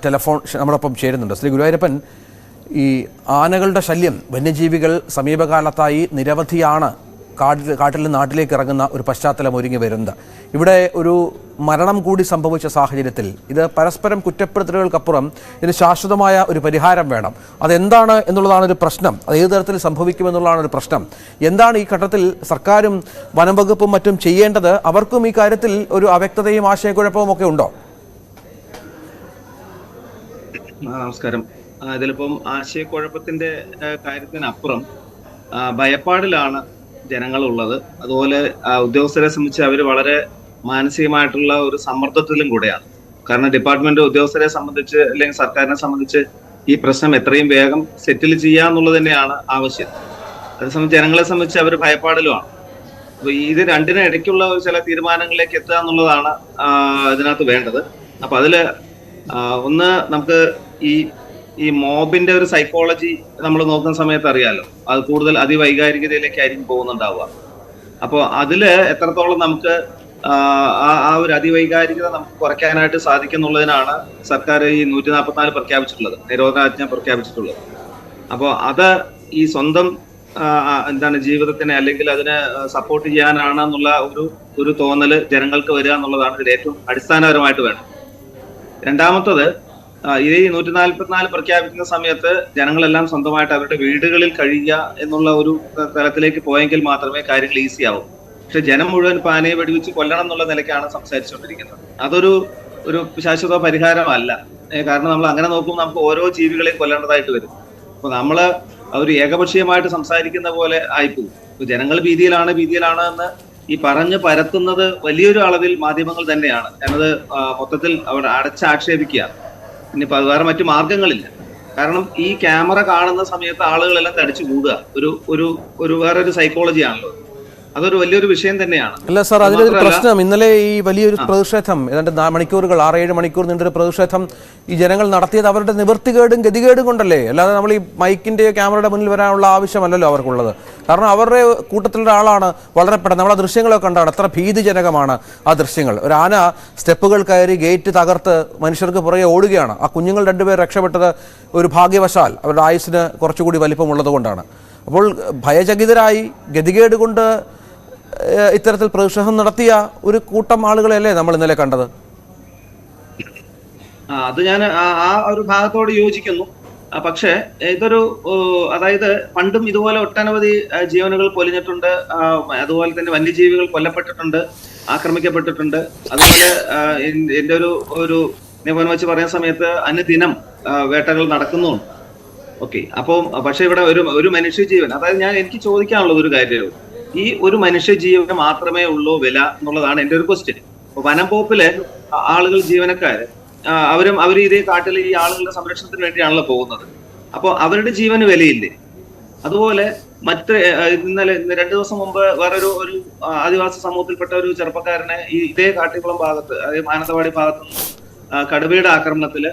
Telephone നമ്മളൊപ്പം ചേരുന്നുണ്ട്. ശ്രീ ഗുരുവായൂരപ്പൻ, ഈ ആനകളുടെ ശല്യം വന്യജീവികൾ സമീപകാലത്തായി നിരവധിയാണ് കാട്ടിൽ നിന്ന് നാട്ടിലേക്ക് ഇറങ്ങുന്ന ഒരു പശ്ചാത്തലം ഒരുങ്ങി വരുന്നത്. ഇവിടെ ഒരു മരണം കൂടി സംഭവിച്ച സാഹചര്യത്തിൽ ഇത് പരസ്പരം കുറ്റപ്പെടുത്തലുകൾക്കപ്പുറം ഇതിന് ശാശ്വതമായ ഒരു പരിഹാരം വേണം. അതെന്താണ് എന്നുള്ളതാണ് ഒരു പ്രശ്നം. അത് ഏത് തരത്തിൽ സംഭവിക്കുമെന്നുള്ളതാണ് ഒരു പ്രശ്നം. എന്താണ് ഈ ഘട്ടത്തിൽ സർക്കാരും വനം വകുപ്പും മറ്റും ചെയ്യേണ്ടത്? അവർക്കും ഈ കാര്യത്തിൽ ഒരു അവ്യക്തതയും ആശയക്കുഴപ്പവും ഒക്കെ ഉണ്ടോ? നമസ്കാരം. ഇതിലിപ്പം ആശയക്കുഴപ്പത്തിന്റെ കാര്യത്തിനപ്പുറം ഭയപ്പാടിലാണ് ജനങ്ങളുള്ളത്. അതുപോലെ ഉദ്യോഗസ്ഥരെ സംബന്ധിച്ച് അവർ വളരെ മാനസികമായിട്ടുള്ള ഒരു സമ്മർദ്ദത്തിലും കൂടെയാണ്. കാരണം ഡിപ്പാർട്ട്മെന്റ് ഉദ്യോഗസ്ഥരെ സംബന്ധിച്ച് അല്ലെങ്കിൽ സർക്കാരിനെ സംബന്ധിച്ച് ഈ പ്രശ്നം എത്രയും വേഗം സെറ്റിൽ ചെയ്യാന്നുള്ളത് തന്നെയാണ് ആവശ്യം. അതേസമയം ജനങ്ങളെ സംബന്ധിച്ച് അവർ ഭയപ്പാടിലുമാണ്. അപ്പൊ ഇത് രണ്ടിനും ഇടയ്ക്കുള്ള ചില തീരുമാനങ്ങളിലേക്ക് എത്തുക എന്നുള്ളതാണ് ഇതിനകത്ത് വേണ്ടത്. അപ്പൊ അതില് ഒന്ന്, നമുക്ക് ഈ മോബിന്റെ ഒരു സൈക്കോളജി നമ്മൾ നോക്കുന്ന സമയത്ത് അറിയാലോ, അത് കൂടുതൽ അതിവൈകാരികതയിലേക്കായിരിക്കും പോകുന്നുണ്ടാവുക. അപ്പോൾ അതില് എത്രത്തോളം നമുക്ക് ആ ഒരു അതിവൈകാരികത നമുക്ക് കുറയ്ക്കാനായിട്ട് സാധിക്കുന്നുള്ളതിനാണ് സർക്കാർ ഈ 144 പ്രഖ്യാപിച്ചിട്ടുള്ളത്, നിരോധനാജ്ഞ പ്രഖ്യാപിച്ചിട്ടുള്ളത്. അപ്പോൾ അത് ഈ സ്വന്തം ജീവിതത്തിനെ അല്ലെങ്കിൽ അതിനെ സപ്പോർട്ട് ചെയ്യാനാണെന്നുള്ള ഒരു തോന്നല് ജനങ്ങൾക്ക് വരിക എന്നുള്ളതാണ് ഇതിൽ ഏറ്റവും അടിസ്ഥാനപരമായിട്ട് വേണ്ടത്. രണ്ടാമത്തത്, ഈ 144 പ്രഖ്യാപിക്കുന്ന സമയത്ത് ജനങ്ങളെല്ലാം സ്വന്തമായിട്ട് അവരുടെ വീടുകളിൽ കഴിയുക എന്നുള്ള ഒരു തലത്തിലേക്ക് പോയെങ്കിൽ മാത്രമേ കാര്യങ്ങൾ ഈസി ആവും. പക്ഷെ ജനം മുഴുവൻ പാനയെ വെടിവെച്ച് കൊല്ലണം എന്നുള്ള നിലയ്ക്കാണ് സംസാരിച്ചുകൊണ്ടിരിക്കുന്നത്. അതൊരു ശാശ്വത പരിഹാരമല്ല. കാരണം നമ്മൾ അങ്ങനെ നോക്കുമ്പോൾ നമുക്ക് ഓരോ ജീവികളെയും കൊല്ലേണ്ടതായിട്ട് വരും. അപ്പൊ നമ്മള് ഒരു ഏകപക്ഷീയമായിട്ട് സംസാരിക്കുന്ന പോലെ ആയിപ്പോകും. ജനങ്ങൾ ഭീതിയിലാണ് എന്ന് ഈ പറഞ്ഞു പരത്തുന്നത് വലിയൊരു അളവിൽ മാധ്യമങ്ങൾ തന്നെയാണ്. ഞാനത് മൊത്തത്തിൽ അവിടെ അടച്ചാക്ഷേപിക്കുകയാണ്. ഇനിയിപ്പോ അത് വേറെ മറ്റു മാർഗങ്ങളില്ല. കാരണം ഈ ക്യാമറ കാണുന്ന സമയത്ത് ആളുകളെല്ലാം തടിച്ചു കൂടുക ഒരു വേറൊരു സൈക്കോളജി ആണല്ലോ. അതൊരു വലിയൊരു വിഷയം തന്നെയാണ്. അല്ല സാർ, അതിലൊരു പ്രശ്നം, ഇന്നലെ ഈ വലിയൊരു പ്രതിഷേധം, ഏതാണ്ട് 6-7 മണിക്കൂർ നീണ്ടൊരു പ്രതിഷേധം ഈ ജനങ്ങൾ നടത്തിയത് അവരുടെ നിവൃത്തികേടും ഗതികേടും കൊണ്ടല്ലേ? അല്ലാതെ നമ്മൾ ഈ മൈക്കിന്റെ ക്യാമറയുടെ മുന്നിൽ വരാനുള്ള ആവശ്യമല്ലല്ലോ അവർക്കുള്ളത്. കാരണം അവരുടെ കൂട്ടത്തിലുള്ള ആളാണ് വളരെ പെട്ടെന്ന്. നമ്മൾ ആ ദൃശ്യങ്ങളൊക്കെ കണ്ടാണ്, എത്ര ഭീതിജനകമാണ് ആ ദൃശ്യങ്ങൾ. ഒരു ആന സ്റ്റെപ്പുകൾ കയറി ഗേറ്റ് തകർത്ത് മനുഷ്യർക്ക് പുറകെ ഓടുകയാണ്. ആ കുഞ്ഞുങ്ങൾ 2 പേർ രക്ഷപ്പെട്ടത് ഒരു ഭാഗ്യവശാൽ അവരുടെ ആയുസ്സിന് കുറച്ചുകൂടി വലിപ്പമുള്ളത് കൊണ്ടാണ്. അപ്പോൾ ഭയചകിതരായി ഗതികേട് കൊണ്ട് ഇത്തരത്തിൽ പ്രതിഷേധം നടത്തിയ ഒരു കൂട്ടം ആളുകളെയല്ലേ നമ്മൾ ഇന്നലെ കണ്ടത്? അത് ഞാൻ ആ ഒരു ഭാഗത്തോട് യോജിക്കുന്നു. പക്ഷേ ഇതൊരു അതായത് പണ്ടും ഇതുപോലെ ഒട്ടനവധി ജീവനുകൾ പൊലിഞ്ഞിട്ടുണ്ട്. അതുപോലെ തന്നെ വന്യജീവികൾ കൊല്ലപ്പെട്ടിട്ടുണ്ട്, ആക്രമിക്കപ്പെട്ടിട്ടുണ്ട്. അതുപോലെ എന്റെ ഒരു നിയമം വെച്ച് പറയുന്ന സമയത്ത് അനുദിനം വേട്ടകൾ നടക്കുന്നുണ്ട്. ഓക്കെ, അപ്പോൾ പക്ഷെ ഇവിടെ ഒരു മനുഷ്യജീവൻ, അതായത് എനിക്ക് ചോദിക്കാനുള്ളത് ഒരു കാര്യമേ, ഈ ഒരു മനുഷ്യജീവന് മാത്രമേ ഉള്ളൂ വില എന്നുള്ളതാണ് എന്റെ ഒരു ക്വസ്റ്റ്യൻ. അപ്പൊ വനം വകുപ്പിലെ ആളുകൾ, ജീവനക്കാര്, അവർ ഇതേ കാട്ടിൽ ഈ ആളുകളുടെ സംരക്ഷണത്തിന് വേണ്ടിയാണല്ലോ പോകുന്നത്. അപ്പൊ അവരുടെ ജീവന് വിലയില്ലേ? അതുപോലെ ഇന്നലെ 2 ദിവസം മുമ്പ് വേറൊരു ആദിവാസി സമൂഹത്തിൽപ്പെട്ട ഒരു ചെറുപ്പക്കാരനെ ഇതേ കാട്ടിക്കുളം ഭാഗത്ത്, അതായത് മാനന്തവാടി ഭാഗത്ത് കടുവയുടെ ആക്രമണത്തില്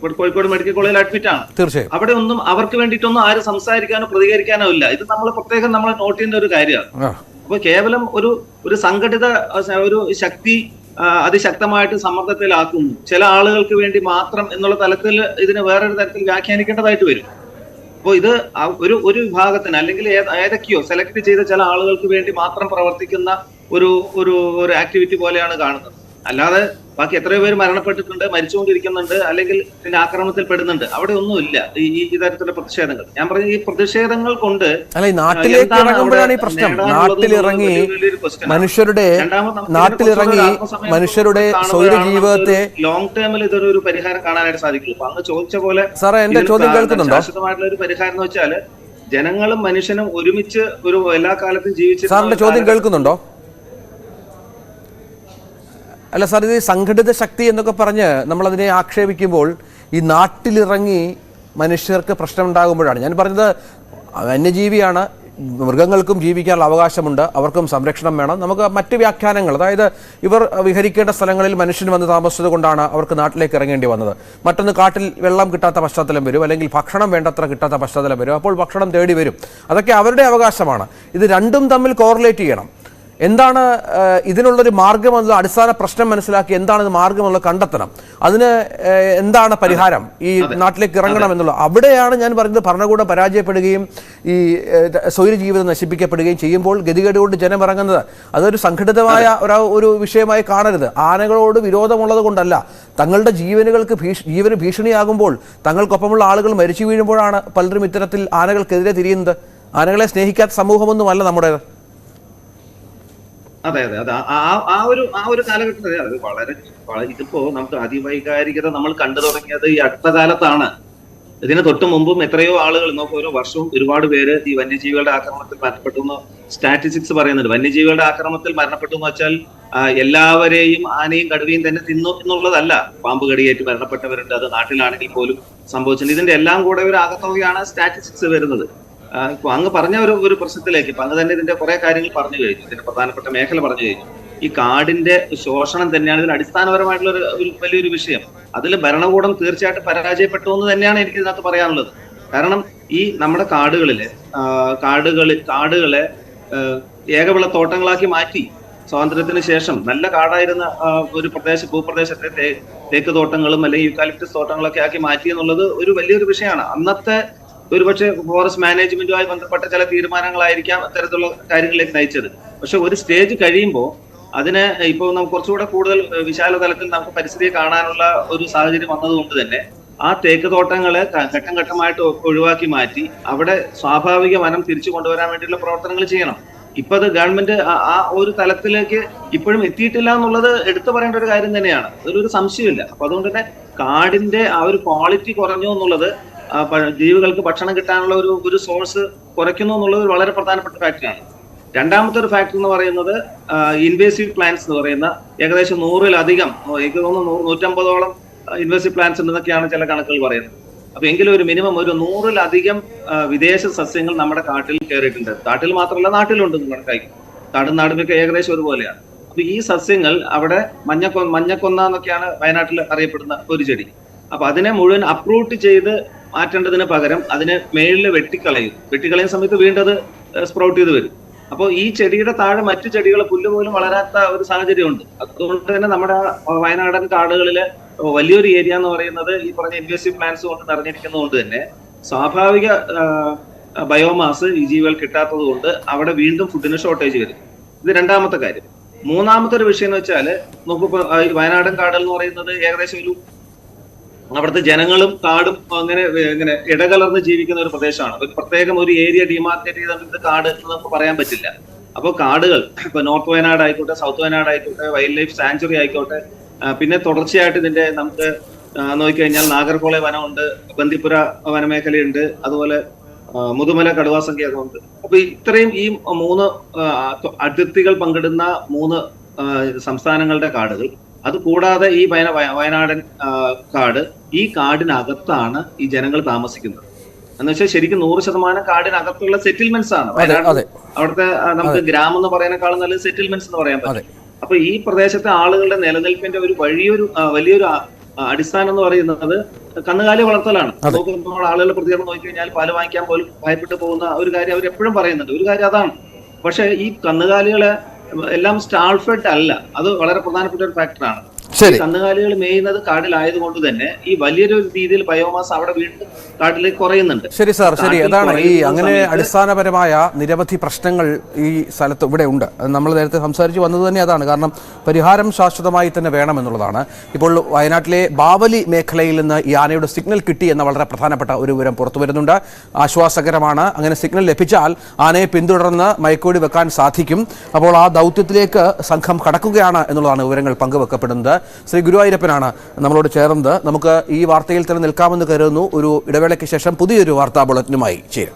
കോഴിക്കോട് മെഡിക്കൽ കോളേജിൽ അഡ്മിറ്റ് ആണ്. തീർച്ചയായും അവിടെ ഒന്നും അവർക്ക് വേണ്ടിയിട്ടൊന്നും ആരും സംസാരിക്കാനോ പ്രതികരിക്കാനോ ഇല്ല. ഇത് നമ്മൾ പ്രത്യേകം നോട്ട് ചെയ്യേണ്ട ഒരു കാര്യമാണ്. അപ്പൊ കേവലം ഒരു സംഘടിത ഒരു ശക്തി അതിശക്തമായിട്ട് സമ്മർദ്ദത്തിലാക്കുന്നു, ചില ആളുകൾക്ക് വേണ്ടി മാത്രം എന്നുള്ള തലത്തിൽ ഇതിനെ വേറൊരു തരത്തിൽ വ്യാഖ്യാനിക്കേണ്ടതായിട്ട് വരും. അപ്പോൾ ഇത് ഒരു വിഭാഗത്തിന് അല്ലെങ്കിൽ ഏതൊക്കെയോ സെലക്ട് ചെയ്ത ചില ആളുകൾക്ക് വേണ്ടി മാത്രം പ്രവർത്തിക്കുന്ന ഒരു ആക്ടിവിറ്റി പോലെയാണ് കാണുന്നത്. അല്ലാതെ ബാക്കി എത്രയോ പേര് മരണപ്പെട്ടിട്ടുണ്ട്, മരിച്ചുകൊണ്ടിരിക്കുന്നുണ്ട്, അല്ലെങ്കിൽ ഇതിന്റെ ആക്രമണത്തിൽ പെടുന്നുണ്ട്. അവിടെ ഒന്നുമില്ല ഈ തരത്തിലുള്ള പ്രതിഷേധങ്ങൾ. ഞാൻ പറഞ്ഞ ഈ പ്രതിഷേധങ്ങൾ കൊണ്ട് മനുഷ്യരുടെ ജീവിതത്തെ ലോങ് ടേമിൽ ഇതൊരു പരിഹാരം കാണാനായിട്ട് സാധിക്കുള്ളൂ. അങ്ങ് ചോദിച്ച പോലെ ശാശ്വതമായിട്ടുള്ള ഒരു പരിഹാരം എന്ന് വെച്ചാല് ജനങ്ങളും മനുഷ്യനും ഒരുമിച്ച് എല്ലാ കാലത്തും ജീവിച്ച്. സാറിന്റെ ചോദ്യം കേൾക്കുന്നുണ്ടോ? അല്ല സാർ, ഇത് സംഘടിത ശക്തി എന്നൊക്കെ പറഞ്ഞ് നമ്മളതിനെ ആക്ഷേപിക്കുമ്പോൾ ഈ നാട്ടിലിറങ്ങി മനുഷ്യർക്ക് പ്രശ്നം ഉണ്ടാകുമ്പോഴാണ് ഞാൻ പറഞ്ഞത്. വന്യജീവിയാണ്, മൃഗങ്ങൾക്കും ജീവിക്കാനുള്ള അവകാശമുണ്ട്, അവർക്കും സംരക്ഷണം വേണം. നമുക്ക് മറ്റ് വ്യാഖ്യാനങ്ങൾ, അതായത് ഇവർ വിഹരിക്കേണ്ട സ്ഥലങ്ങളിൽ മനുഷ്യൻ വന്ന് താമസിച്ചത് കൊണ്ടാണ് അവർക്ക് നാട്ടിലേക്ക് ഇറങ്ങേണ്ടി വന്നത്. മറ്റൊന്ന്, കാട്ടിൽ വെള്ളം കിട്ടാത്ത പശ്ചാത്തലം വരും, അല്ലെങ്കിൽ ഭക്ഷണം വേണ്ടത്ര കിട്ടാത്ത പശ്ചാത്തലം വരും, അപ്പോൾ ഭക്ഷണം തേടി വരും. അതൊക്കെ അവരുടെ അവകാശമാണ്. ഇത് രണ്ടും തമ്മിൽ കോറിലേറ്റ് ചെയ്യണം. എന്താണ് ഇതിനുള്ളൊരു മാർഗമെന്നുള്ള അടിസ്ഥാന പ്രശ്നം മനസ്സിലാക്കി എന്താണ് ഇത് മാർഗമെന്നുള്ള കണ്ടെത്തണം. അതിന് എന്താണ് പരിഹാരം, ഈ നാട്ടിലേക്ക് ഇറങ്ങണം എന്നുള്ള. അവിടെയാണ് ഞാൻ പറയുന്നത് ഭരണകൂടം പരാജയപ്പെടുകയും ഈ സ്വൈര ജീവിതം നശിപ്പിക്കപ്പെടുകയും ചെയ്യുമ്പോൾ ഗതികേട് കൊണ്ട് ജനം ഇറങ്ങുന്നത്. അതൊരു സംഘടിതമായ ഒരു വിഷയമായി കാണരുത്. ആനകളോട് വിരോധമുള്ളത് കൊണ്ടല്ല, തങ്ങളുടെ ജീവന് ഭീഷണിയാകുമ്പോൾ തങ്ങൾക്കൊപ്പമുള്ള ആളുകൾ മരിച്ചു വീഴുമ്പോഴാണ് പലരും ഇത്തരത്തിൽ ആനകൾക്കെതിരെ തിരിയുന്നത്. ആനകളെ സ്നേഹിക്കാത്ത സമൂഹമൊന്നുമല്ല നമ്മുടേത്. അതെ അതെ അതെ ആ ഒരു കാലഘട്ടത്തിൽ അത് വളരെ ഇതിപ്പോ നമുക്ക് അതിവൈകാരികത നമ്മൾ കണ്ടു തുടങ്ങിയത് ഈ അടുത്ത കാലത്താണ്. ഇതിന് തൊട്ട് മുമ്പും എത്രയോ ആളുകൾ നോക്കും, ഓരോ വർഷവും ഒരുപാട് പേര് ഈ വന്യജീവികളുടെ ആക്രമണത്തിൽ മരണപ്പെട്ടു എന്ന് സ്റ്റാറ്റിസ്റ്റിക്സ് പറയുന്നുണ്ട്. വന്യജീവികളുടെ ആക്രമണത്തിൽ മരണപ്പെട്ടു എന്ന് വെച്ചാൽ എല്ലാവരെയും ആനയും കടുവയും തന്നെ തിന്നു എന്നുള്ളതല്ല. പാമ്പ് കടിയേറ്റ് മരണപ്പെട്ടവരുണ്ട്, അത് നാട്ടിലാണെങ്കിൽ പോലും സംഭവിച്ചിട്ടുണ്ട്. ഇതിന്റെ എല്ലാം കൂടെ ഒരു ആകത്തുകയാണ് സ്റ്റാറ്റിസ്റ്റിക്സ് വരുന്നത്. ഇപ്പൊ അങ്ങ് പറഞ്ഞ ഒരു പ്രശ്നത്തിലേക്ക് ഇപ്പൊ അങ്ങ് തന്നെ ഇതിന്റെ കുറെ കാര്യങ്ങൾ പറഞ്ഞു കഴിഞ്ഞു, ഇതിന്റെ പ്രധാനപ്പെട്ട മേഖല പറഞ്ഞു കഴിഞ്ഞു. ഈ കാടിന്റെ ശോഷണം തന്നെയാണ് ഇതിന് അടിസ്ഥാനപരമായിട്ടുള്ള ഒരു വലിയൊരു വിഷയം. അതിൽ ഭരണകൂടം തീർച്ചയായിട്ടും പരാജയപ്പെട്ടു എന്ന് തന്നെയാണ് എനിക്ക് ഇതിനകത്ത് പറയാനുള്ളത്. കാരണം ഈ നമ്മുടെ കാടുകളെ ഏകവിള തോട്ടങ്ങളാക്കി മാറ്റി. സ്വാതന്ത്ര്യത്തിന് ശേഷം നല്ല കാടായിരുന്ന ഒരു ഭൂപ്രദേശത്തെ തേക്ക് തോട്ടങ്ങളും അല്ലെങ്കിൽ യൂക്കാലിപ്റ്റസ് തോട്ടങ്ങളൊക്കെ ആക്കി മാറ്റി എന്നുള്ളത് ഒരു വലിയൊരു വിഷയമാണ്. അന്നത്തെ ഒരുപക്ഷെ ഫോറസ്റ്റ് മാനേജ്മെന്റുമായി ബന്ധപ്പെട്ട ചില തീരുമാനങ്ങളായിരിക്കാം അത്തരത്തിലുള്ള കാര്യങ്ങളിലേക്ക് നയിച്ചത്. പക്ഷെ ഒരു സ്റ്റേജ് കഴിയുമ്പോൾ അതിനെ ഇപ്പോൾ നമുക്ക് കുറച്ചുകൂടെ കൂടുതൽ വിശാല തലത്തിൽ നമുക്ക് പരിസ്ഥിതിയെ കാണാനുള്ള ഒരു സാഹചര്യം വന്നതുകൊണ്ട് തന്നെ ആ തേക്ക് തോട്ടങ്ങളെ ഘട്ടം ഘട്ടമായിട്ട് ഒഴിവാക്കി മാറ്റി അവിടെ സ്വാഭാവിക വനം തിരിച്ചു കൊണ്ടുവരാൻ വേണ്ടിയുള്ള പ്രവർത്തനങ്ങൾ ചെയ്യണം. ഇപ്പൊ അത് ഗവൺമെന്റ് ആ ഒരു തലത്തിലേക്ക് ഇപ്പോഴും എത്തിയിട്ടില്ല എന്നുള്ളത് എടുത്തു പറയേണ്ട ഒരു കാര്യം തന്നെയാണ്. അതിലൊരു സംശയമില്ല. അപ്പൊ അതുകൊണ്ട് തന്നെ കാടിന്റെ ആ ഒരു ക്വാളിറ്റി കുറഞ്ഞു എന്നുള്ളത് ജീവികൾക്ക് ഭക്ഷണം കിട്ടാനുള്ള ഒരു സോഴ്സ് കുറയ്ക്കുന്നു എന്നുള്ളത് ഒരു വളരെ പ്രധാനപ്പെട്ട ഫാക്ടറാണ്. രണ്ടാമത്തെ ഒരു ഫാക്ടർ എന്ന് പറയുന്നത് ഇൻവേസീവ് പ്ലാന്റ്സ് എന്ന് പറയുന്ന ഏകദേശം 100-ലധികം, എനിക്ക് തോന്നുന്നു 150ഓളം ഇൻവേസീവ് പ്ലാന്റ്സ് ഉണ്ടെന്നൊക്കെയാണ് ചില കണക്കുകൾ പറയുന്നത്. അപ്പൊ എങ്കിലും ഒരു മിനിമം ഒരു 100-ലധികം വിദേശ സസ്യങ്ങൾ നമ്മുടെ കാട്ടിൽ കയറിയിട്ടുണ്ട്. കാട്ടിൽ മാത്രമല്ല നാട്ടിലുണ്ട്. കണക്കാക്കി കാടും നാടുമൊക്കെ ഏകദേശം ഒരുപോലെയാണ്. അപ്പൊ ഈ സസ്യങ്ങൾ അവിടെ മഞ്ഞക്കൊന്ന എന്നൊക്കെയാണ് വയനാട്ടിൽ അറിയപ്പെടുന്ന ഒരു ചെടി. അപ്പൊ അതിനെ മുഴുവൻ അപ്രൂട്ട് ചെയ്ത് മാറ്റേണ്ടതിന് പകരം അതിനെ മേളിൽ വെട്ടിക്കളയുന്ന സമയത്ത് വീണ്ടും അത് സ്പ്രൗട്ട് ചെയ്ത് വരും. അപ്പോൾ ഈ ചെടിയുടെ താഴെ മറ്റു ചെടികൾ പുല്ല് പോലും വളരാത്ത ഒരു സാഹചര്യമുണ്ട്. അതുകൊണ്ട് തന്നെ നമ്മുടെ വയനാടൻ കാടുകളിലെ വലിയൊരു ഏരിയ എന്ന് പറയുന്നത് ഈ പറഞ്ഞ ഇൻവേസീവ് പ്ലാന്റ്സ് കൊണ്ട് നിറഞ്ഞിരിക്കുന്നതുകൊണ്ട് തന്നെ സ്വാഭാവിക ബയോമാസ് ഈ ജീവികൾ കിട്ടാത്തത് കൊണ്ട് അവിടെ വീണ്ടും ഫുഡിന് ഷോർട്ടേജ് വരും. ഇത് രണ്ടാമത്തെ കാര്യം. മൂന്നാമത്തെ ഒരു വിഷയം എന്ന് വെച്ചാൽ നോക്കിപ്പോ വയനാടൻ കാടുകൾ എന്ന് പറയുന്നത് ഏകദേശം അവിടുത്തെ ജനങ്ങളും കാടും അങ്ങനെ ഇടകലർന്ന് ജീവിക്കുന്ന ഒരു പ്രദേശമാണ്. ഒരു പ്രത്യേകം ഒരു ഏരിയ ഡിമാർക്കേറ്റ് ചെയ്ത കാട് എന്ന് നമുക്ക് പറയാൻ പറ്റില്ല. അപ്പോൾ കാടുകൾ ഇപ്പൊ നോർത്ത് വയനാട് ആയിക്കോട്ടെ, സൗത്ത് വയനാട് ആയിക്കോട്ടെ, വൈൽഡ് ലൈഫ് സാങ്ച്വറി ആയിക്കോട്ടെ, പിന്നെ തുടർച്ചയായിട്ട് ഇതിന്റെ നമുക്ക് നോക്കിക്കഴിഞ്ഞാൽ നാഗർകോളെ വനമുണ്ട്, ബന്ദിപ്പുര വനമേഖലയുണ്ട്, അതുപോലെ മുതുമല കടുവാ സങ്കേതമുണ്ട്. അപ്പൊ ഇത്രയും ഈ 3 അതിർത്തികൾ പങ്കിടുന്ന 3 സംസ്ഥാനങ്ങളുടെ കാടുകൾ, അത് കൂടാതെ ഈ വയനാടൻ കാട്, ഈ കാടിനകത്താണ് ഈ ജനങ്ങൾ താമസിക്കുന്നത്. എന്ന് വെച്ചാൽ ശരിക്കും 100% കാടിനകത്തുള്ള സെറ്റിൽമെന്റ്സ് ആണ്. അവിടുത്തെ നമുക്ക് ഗ്രാമം എന്ന് പറയുന്നേക്കാളും നല്ലത് സെറ്റിൽമെന്റ്സ് എന്ന് പറയാൻ പറ്റും. അപ്പൊ ഈ പ്രദേശത്തെ ആളുകളുടെ നിലനിൽപ്പിന്റെ ഒരു വലിയൊരു അടിസ്ഥാനം എന്ന് പറയുന്നത് കന്നുകാലി വളർത്തലാണ്. നമ്മൾ ആളുകളുടെ പ്രതികരണം നോക്കിക്കഴിഞ്ഞാൽ പാല് വാങ്ങിക്കാൻ പോലും ഭയപ്പെട്ടു പോകുന്ന ഒരു കാര്യം അവർ എപ്പോഴും പറയുന്നുണ്ട്. ഒരു കാര്യം അതാണ്. പക്ഷെ ഈ കന്നുകാലികളെ എല്ലാം സ്റ്റാൾ ഫെഡ് അല്ല. അത് വളരെ പ്രധാനപ്പെട്ട ഒരു ഫാക്ടറാണ്. കന്നുകാലികൾ മേയുന്നത് കാടിലായതുകൊണ്ട് തന്നെ ഈ വലിയൊരു രീതിയിൽ ബയോമാസ് അവിടെ വീണ്ടും കാട്ടിലേക്ക് കുറയുന്നുണ്ട്. ശരി സാർ, ശരി. അതാണ് ഈ അങ്ങനെ അടിസ്ഥാനപരമായ നിരവധി പ്രശ്നങ്ങൾ ഈ സ്ഥലത്ത് ഇവിടെ ഉണ്ട്. നമ്മൾ നേരത്തെ സംസാരിച്ച് വന്നത് തന്നെ അതാണ്. കാരണം പരിഹാരം ശാശ്വതമായി തന്നെ വേണമെന്നുള്ളതാണ്. ഇപ്പോൾ വയനാട്ടിലെ ബാവലി മേഖലയിൽ നിന്ന് ഈ ആനയുടെ സിഗ്നൽ കിട്ടി എന്ന വളരെ പ്രധാനപ്പെട്ട ഒരു വിവരം പുറത്തു വരുന്നുണ്ട്. ആശ്വാസകരമാണ്. അങ്ങനെ സിഗ്നൽ ലഭിച്ചാൽ ആനയെ പിന്തുടർന്ന് മയക്കുവെടി വെക്കാൻ സാധിക്കും. അപ്പോൾ ആ ദൗത്യത്തിലേക്ക് സംഘം കടക്കുകയാണ് എന്നുള്ളതാണ് വിവരങ്ങൾ പങ്കുവെക്കപ്പെടുന്നത്. ശ്രീ ഗുരുവായൂരപ്പനാണ് നമ്മളോട് ചേർന്നത്. നമുക്ക് ഈ വാർത്തയിൽ തന്നെ നിൽക്കാമെന്ന് കരുതുന്നു. ഒരു ഇടവേളയ്ക്ക് ശേഷം പുതിയൊരു വാർത്താ ബുള്ളറ്റിനുമായി ചേരും.